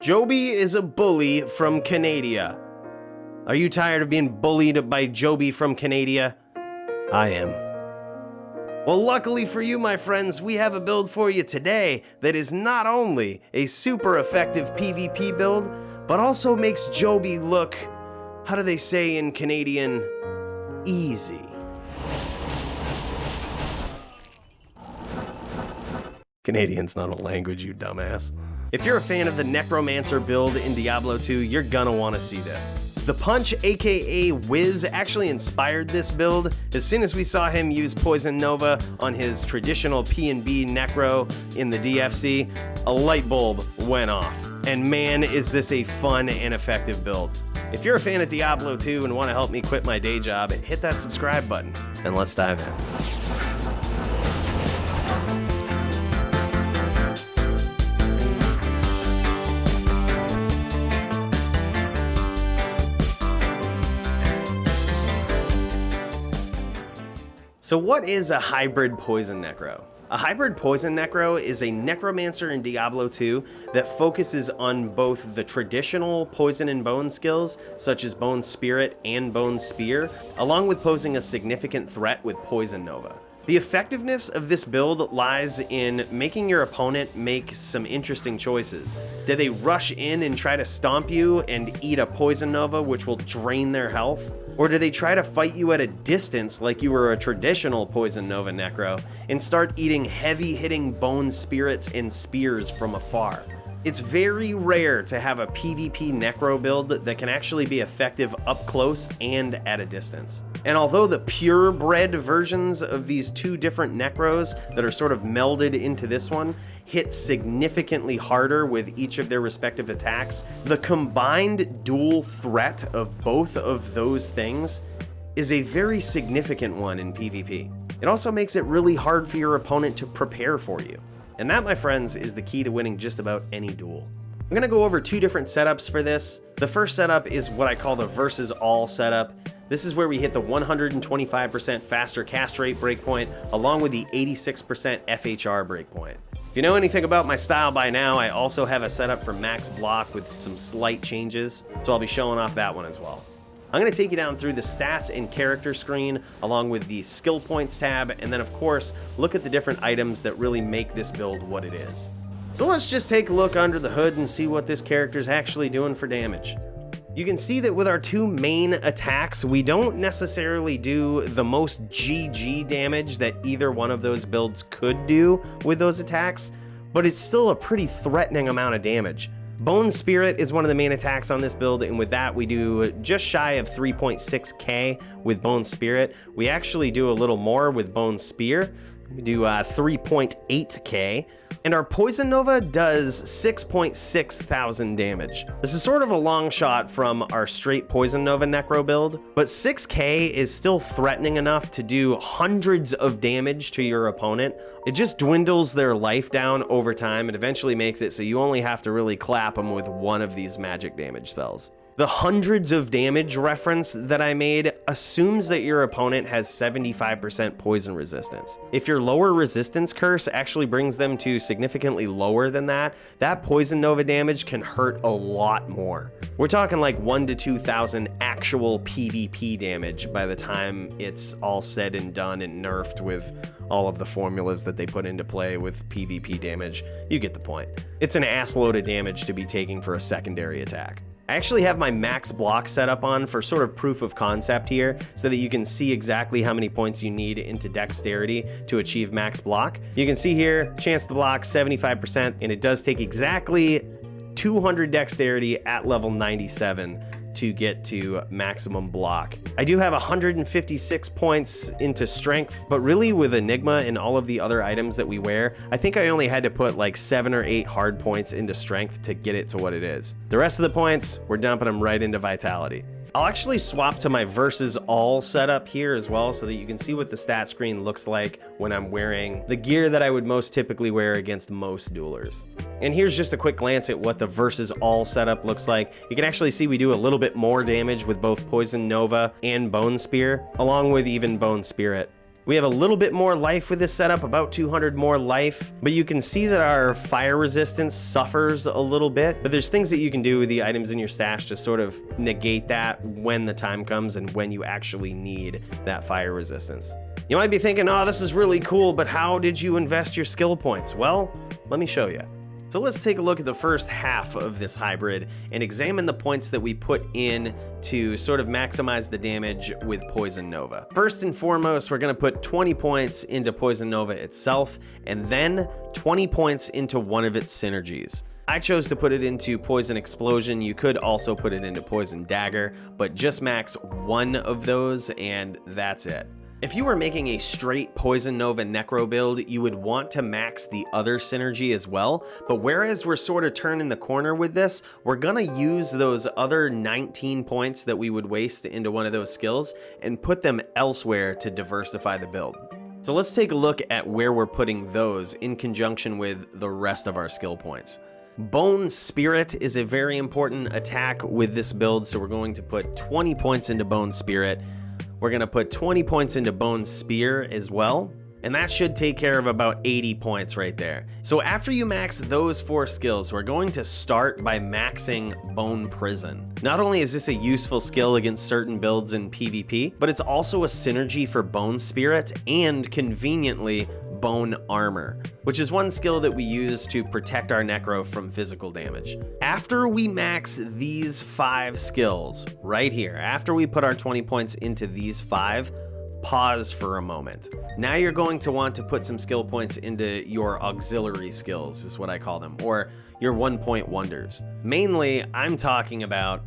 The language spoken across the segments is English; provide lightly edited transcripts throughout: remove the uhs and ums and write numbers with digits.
Joby is a bully from Canada. Are you tired of being bullied by Joby from Canada? I am. Well, luckily for you, my friends, we have a build for you today that is not only a super effective PvP build, but also makes Joby look, how do they say in Canadian, easy. Canadian's not a language, you dumbass. If you're a fan of the Necromancer build in Diablo 2, you're gonna wanna see this. The Punch, aka Wiz, actually inspired this build. As soon as we saw him use Poison Nova on his traditional P&B Necro in the DFC, a light bulb went off. And man, is this a fun and effective build. If you're a fan of Diablo 2 and wanna help me quit my day job, hit that subscribe button, and let's dive in. So what is a hybrid Poison Necro? A hybrid Poison Necro is a Necromancer in Diablo 2 that focuses on both the traditional Poison and Bone skills, such as Bone Spirit and Bone Spear, along with posing a significant threat with Poison Nova. The effectiveness of this build lies in making your opponent make some interesting choices. Do they rush in and try to stomp you and eat a Poison Nova, which will drain their health? Or do they try to fight you at a distance like you were a traditional Poison Nova Necro and start eating heavy-hitting Bone Spirits and Spears from afar? It's very rare to have a PvP Necro build that can actually be effective up close and at a distance. And although the purebred versions of these two different Necros that are sort of melded into this one hit significantly harder with each of their respective attacks, the combined dual threat of both of those things is a very significant one in PvP. It also makes it really hard for your opponent to prepare for you. And that, my friends, is the key to winning just about any duel. I'm gonna go over two different setups for this. The first setup is what I call the versus all setup. This is where we hit the 125% faster cast rate breakpoint, along with the 86% FHR breakpoint. If you know anything about my style by now, I also have a setup for max block with some slight changes, so I'll be showing off that one as well. I'm going to take you down through the stats and character screen, along with the skill points tab, and then of course, look at the different items that really make this build what it is. So let's just take a look under the hood and see what this character's actually doing for damage. You can see that with our two main attacks, we don't necessarily do the most GG damage that either one of those builds could do with those attacks, but it's still a pretty threatening amount of damage. Bone Spirit is one of the main attacks on this build, and with that we do just shy of 3.6k with Bone Spirit. We actually do a little more with Bone Spear. We do 3.8k. And our Poison Nova does 6.6 thousand damage. This is sort of a long shot from our straight Poison Nova Necro build, but 6k is still threatening enough to do hundreds of damage to your opponent. It just dwindles their life down over time and eventually makes it so you only have to really clap them with one of these magic damage spells. The hundreds of damage reference that I made assumes that your opponent has 75% poison resistance. If your lower resistance curse actually brings them to significantly lower than that, that Poison Nova damage can hurt a lot more. We're talking like 1,000 to 2,000 actual PvP damage by the time it's all said and done and nerfed with all of the formulas that they put into play with PvP damage. You get the point. It's an ass load of damage to be taking for a secondary attack. I actually have my max block set up on for sort of proof of concept here so that you can see exactly how many points you need into dexterity to achieve max block. You can see here, chance to block 75%, and it does take exactly 200 dexterity at level 97 to get to maximum block. I do have 156 points into strength, but really with Enigma and all of the other items that we wear, I think I only had to put like 7 or 8 hard points into strength to get it to what it is. The rest of the points, we're dumping them right into vitality. I'll actually swap to my versus all setup here as well so that you can see what the stat screen looks like when I'm wearing the gear that I would most typically wear against most duelers. And here's just a quick glance at what the versus all setup looks like. You can actually see we do a little bit more damage with both Poison Nova and Bone Spear, along with even Bone Spirit. We have a little bit more life with this setup, about 200 more life, but you can see that our fire resistance suffers a little bit, but there's things that you can do with the items in your stash to sort of negate that when the time comes and when you actually need that fire resistance. You might be thinking, oh, this is really cool, but how did you invest your skill points? Well, let me show you. So let's take a look at the first half of this hybrid and examine the points that we put in to sort of maximize the damage with Poison Nova. First and foremost, we're gonna put 20 points into Poison Nova itself, and then 20 points into one of its synergies. I chose to put it into Poison Explosion. You could also put it into Poison Dagger, but just max one of those and that's it. If you were making a straight Poison Nova Necro build, you would want to max the other synergy as well, but whereas we're sort of turning the corner with this, we're gonna use those other 19 points that we would waste into one of those skills and put them elsewhere to diversify the build. So let's take a look at where we're putting those in conjunction with the rest of our skill points. Bone Spirit is a very important attack with this build, so we're going to put 20 points into Bone Spirit. We're gonna put 20 points into Bone Spear as well, and that should take care of about 80 points right there. So after you max those 4 skills, we're going to start by maxing Bone Prison. Not only is this a useful skill against certain builds in PvP, but it's also a synergy for Bone Spirit and conveniently Bone Armor, which is one skill that we use to protect our Necro from physical damage. After we max these 5 skills right here, after we put our 20 points into these 5, pause for a moment. Now you're going to want to put some skill points into your auxiliary skills, is what I call them, or your 1-point wonders. Mainly, I'm talking about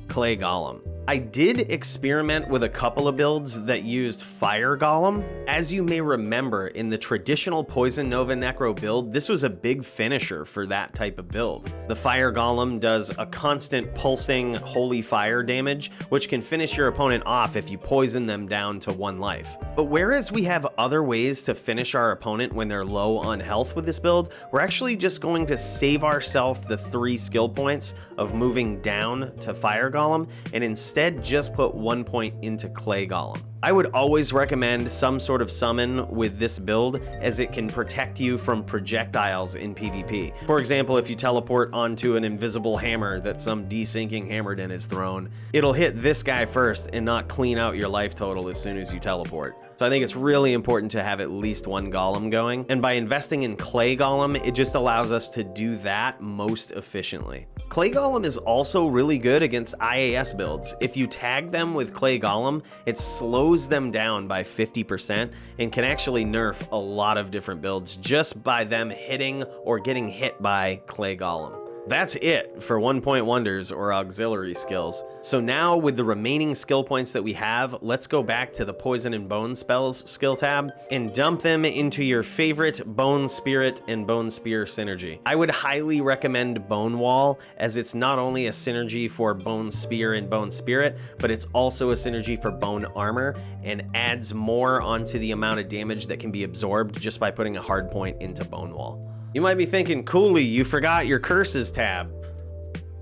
Clay Golem. I did experiment with a couple of builds that used Fire Golem. As you may remember, in the traditional Poison Nova Necro build, this was a big finisher for that type of build. The Fire Golem does a constant pulsing holy fire damage, which can finish your opponent off if you poison them down to 1 life. But whereas we have other ways to finish our opponent when they're low on health with this build, we're actually just going to save ourselves the 3 skill points of moving down to Fire Golem and instead just put 1 point into Clay Golem. I would always recommend some sort of summon with this build, as it can protect you from projectiles in PvP. For example, if you teleport onto an invisible hammer that some desyncing Hammerden has thrown, it'll hit this guy first and not clean out your life total as soon as you teleport. So I think it's really important to have at least 1 golem going, and by investing in Clay Golem, it just allows us to do that most efficiently. Clay Golem is also really good against IAS builds. If you tag them with Clay Golem, it slows them down by 50% and can actually nerf a lot of different builds just by them hitting or getting hit by Clay Golem. That's it for 1-point wonders or auxiliary skills. So now with the remaining skill points that we have, let's go back to the Poison and Bone spells skill tab and dump them into your favorite Bone Spirit and Bone Spear synergy. I would highly recommend Bone Wall, as it's not only a synergy for Bone Spear and Bone Spirit, but it's also a synergy for Bone Armor and adds more onto the amount of damage that can be absorbed just by putting a hard point into Bone Wall. You might be thinking, Coooley, you forgot your curses tab.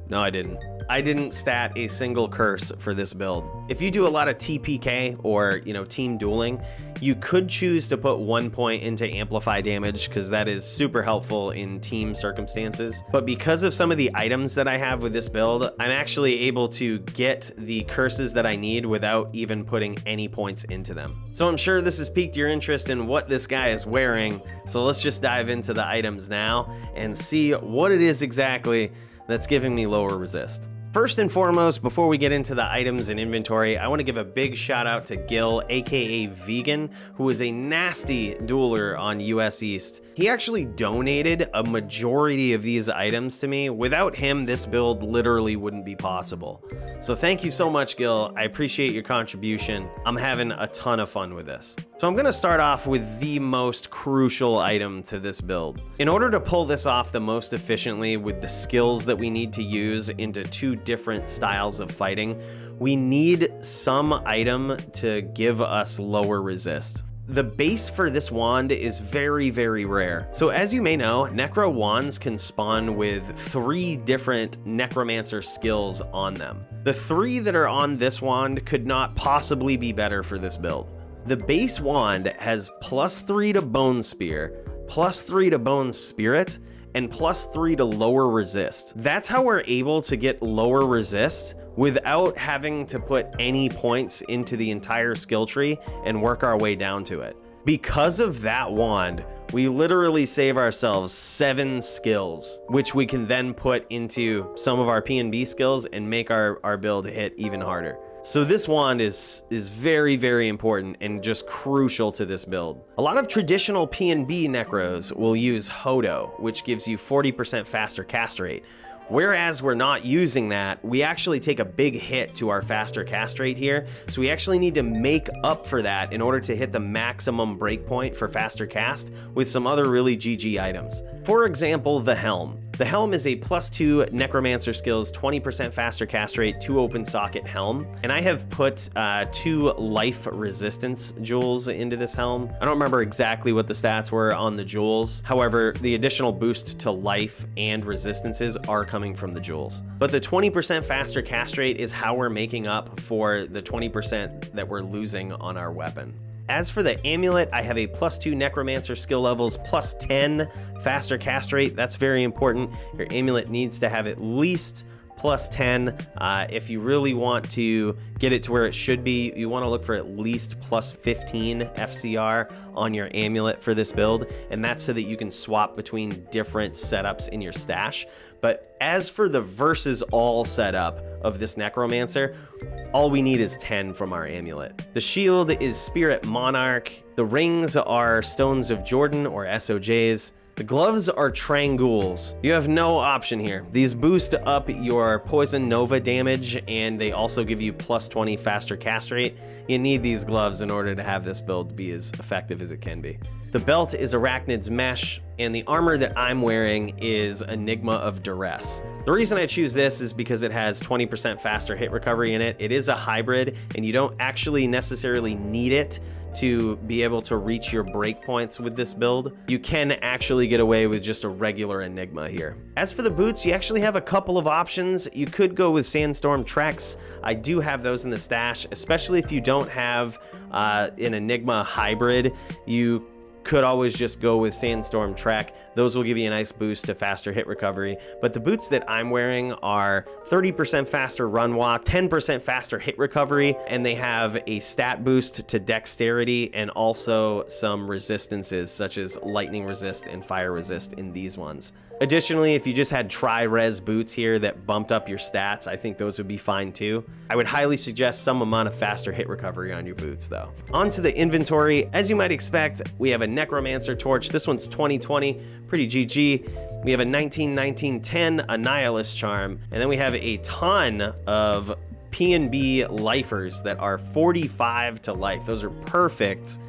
No, I didn't. I didn't stat a single curse for this build. If you do a lot of TPK or, team dueling, you could choose to put 1 point into amplify damage, because that is super helpful in team circumstances. But because of some of the items that I have with this build, I'm actually able to get the curses that I need without even putting any points into them. So I'm sure this has piqued your interest in what this guy is wearing. So let's just dive into the items now and see what it is exactly that's giving me lower resist. First and foremost, before we get into the items and inventory, I want to give a big shout out to Gil, aka Vegan, who is a nasty dueler on US East. He actually donated a majority of these items to me. Without him, this build literally wouldn't be possible. So thank you so much, Gil. I appreciate your contribution. I'm having a ton of fun with this. So I'm going to start off with the most crucial item to this build. In order to pull this off the most efficiently with the skills that we need to use into 2 different styles of fighting, we need some item to give us lower resist. The base for this wand is very, very rare. So as you may know, Necro wands can spawn with 3 different Necromancer skills on them. The 3 that are on this wand could not possibly be better for this build. The base wand has +3 to Bone Spear, +3 to Bone Spirit, and +3 to lower resist. That's how we're able to get lower resist without having to put any points into the entire skill tree and work our way down to it. Because of that wand, we literally save ourselves 7 skills, which we can then put into some of our P&B skills and make our build hit even harder. So this wand is very, very important and just crucial to this build. A lot of traditional P&B Necros will use Hodo, which gives you 40% faster cast rate. Whereas we're not using that, we actually take a big hit to our faster cast rate here. So we actually need to make up for that in order to hit the maximum breakpoint for faster cast with some other really GG items. For example, the Helm. The Helm is a +2 Necromancer skills, 20% faster cast rate, 2 open socket helm. And I have put 2 life resistance jewels into this helm. I don't remember exactly what the stats were on the jewels. However, the additional boost to life and resistances are coming from the jewels. But the 20% faster cast rate is how we're making up for the 20% that we're losing on our weapon. As for the amulet, I have a +2 Necromancer skill levels, +10 faster cast rate. That's very important. Your amulet needs to have at least +10. If you really want to get it to where it should be, you want to look for at least +15 FCR on your amulet for this build, and that's so that you can swap between different setups in your stash. But as for the versus all setup of this Necromancer, all we need is 10 from our amulet. The shield is Spirit Monarch. The rings are Stones of Jordan, or SOJs. The gloves are Trangules. You have no option here. These boost up your Poison Nova damage, and they also give you +20 faster cast rate. You need these gloves in order to have this build be as effective as it can be. The belt is Arachnid's Mesh, and the armor that I'm wearing is Enigma of Duress. The reason I choose this is because it has 20% faster hit recovery in it. It is a hybrid, and you don't actually necessarily need it to be able to reach your breakpoints with this build. You can actually get away with just a regular Enigma here. As for the boots, you actually have a couple of options. You could go with Sandstorm Treks. I do have those in the stash, especially if you don't have an Enigma hybrid. You could always just go with Sandstorm Trek. Those will give you a nice boost to faster hit recovery. But the boots that I'm wearing are 30% faster run walk, 10% faster hit recovery, and they have a stat boost to dexterity and also some resistances such as lightning resist and fire resist in these ones. Additionally, if you just had tri-res boots here that bumped up your stats, I think those would be fine too. I would highly suggest some amount of faster hit recovery on your boots though. Onto the inventory. As you might expect, we have a Necromancer torch. This one's 2020, pretty GG. We have a 19-19-10 Annihilus charm, and then we have a ton of P&B lifers that are 45 to life. Those are perfect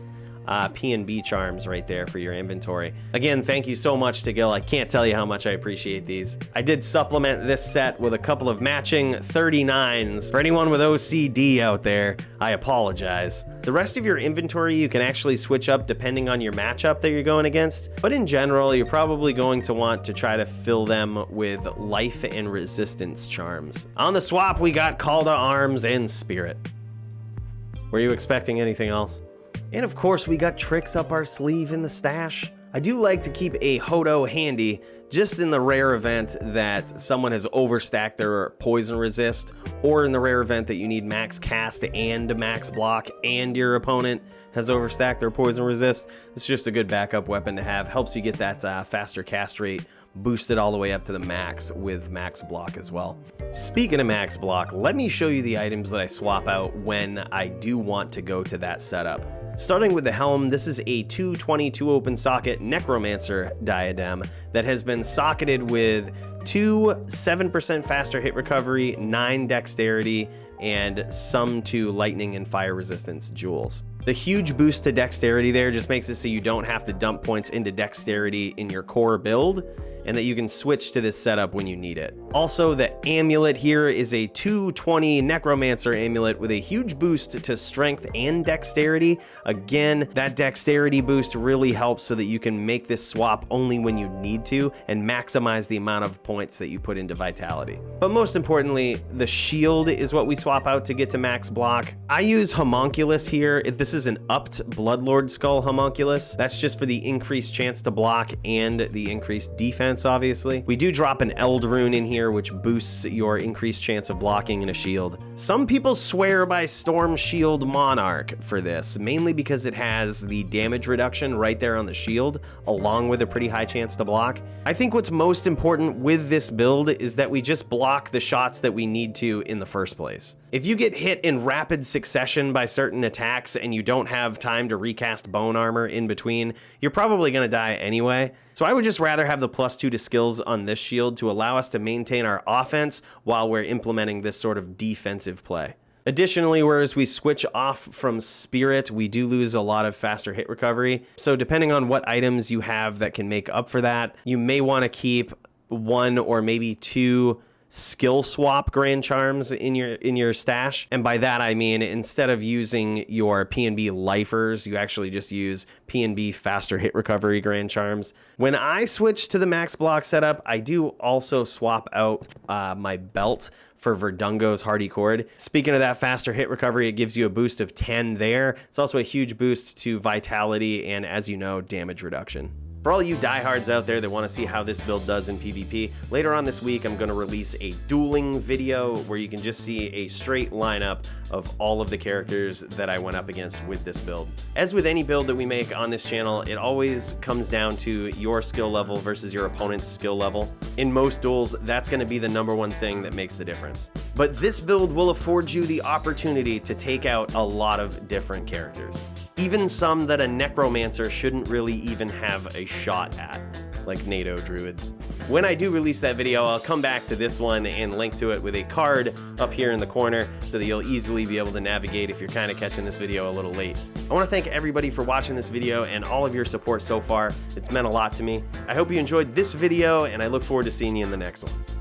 P&B charms right there for your inventory. Again, thank you so much to Gil. I can't tell you how much I appreciate these. I did supplement this set with a couple of matching 39s. For anyone with OCD out there, I apologize. The rest of your inventory you can actually switch up depending on your matchup that you're going against, but in general, you're probably going to want to try to fill them with life and resistance charms. On the swap, we got Call to Arms and Spirit. Were you expecting anything else? And of course, we got tricks up our sleeve in the stash. I do like to keep a Hodo handy, just in the rare event that someone has overstacked their poison resist, or in the rare event that you need max cast and max block, and your opponent has overstacked their poison resist. It's just a good backup weapon to have. Helps you get that faster cast rate boosted all the way up to the max with max block as well. Speaking of max block, let me show you the items that I swap out when I do want to go to that setup. Starting with the helm, this is a 222 open socket Necromancer diadem that has been socketed with 2 7% faster hit recovery, 9 dexterity, and some 2 lightning and fire resistance jewels. The huge boost to dexterity there just makes it so you don't have to dump points into dexterity in your core build, and that you can switch to this setup when you need it. Also, the amulet here is a 220 Necromancer amulet with a huge boost to strength and dexterity. Again, that dexterity boost really helps so that you can make this swap only when you need to and maximize the amount of points that you put into vitality. But most importantly, the shield is what we swap out to get to max block. I use homunculus here. This is an upped Bloodlord skull homunculus. That's just for the increased chance to block and the increased defense, obviously. We do drop an Eld rune in here, which boosts your increased chance of blocking in a shield. Some people swear by Storm Shield Monarch for this, mainly because it has the damage reduction right there on the shield, along with a pretty high chance to block. I think what's most important with this build is that we just block the shots that we need to in the first place. If you get hit in rapid succession by certain attacks and you don't have time to recast bone armor in between, you're probably going to die anyway. So I would just rather have the +2 to skills on this shield to allow us to maintain our offense while we're implementing this sort of defensive play. Additionally, whereas we switch off from Spirit, we do lose a lot of faster hit recovery. So depending on what items you have that can make up for that, you may want to keep 1 or maybe 2 skill swap grand charms in your stash. And by that I mean, instead of using your P&B lifers, you actually just use P&B faster hit recovery grand charms. When I switch to the max block setup, I do also swap out my belt for Verdungo's Hardy Cord. Speaking of that faster hit recovery, it gives you a boost of 10 there. It's also a huge boost to vitality and, as you know, damage reduction. For all you diehards out there that want to see how this build does in PvP, later on this week I'm going to release a dueling video where you can just see a straight lineup of all of the characters that I went up against with this build. As with any build that we make on this channel, it always comes down to your skill level versus your opponent's skill level. In most duels, that's going to be the #1 thing that makes the difference. But this build will afford you the opportunity to take out a lot of different characters. Even some that a Necromancer shouldn't really even have a shot at, like NATO druids. When I do release that video, I'll come back to this one and link to it with a card up here in the corner so that you'll easily be able to navigate if you're kind of catching this video a little late. I want to thank everybody for watching this video and all of your support so far. It's meant a lot to me. I hope you enjoyed this video, and I look forward to seeing you in the next one.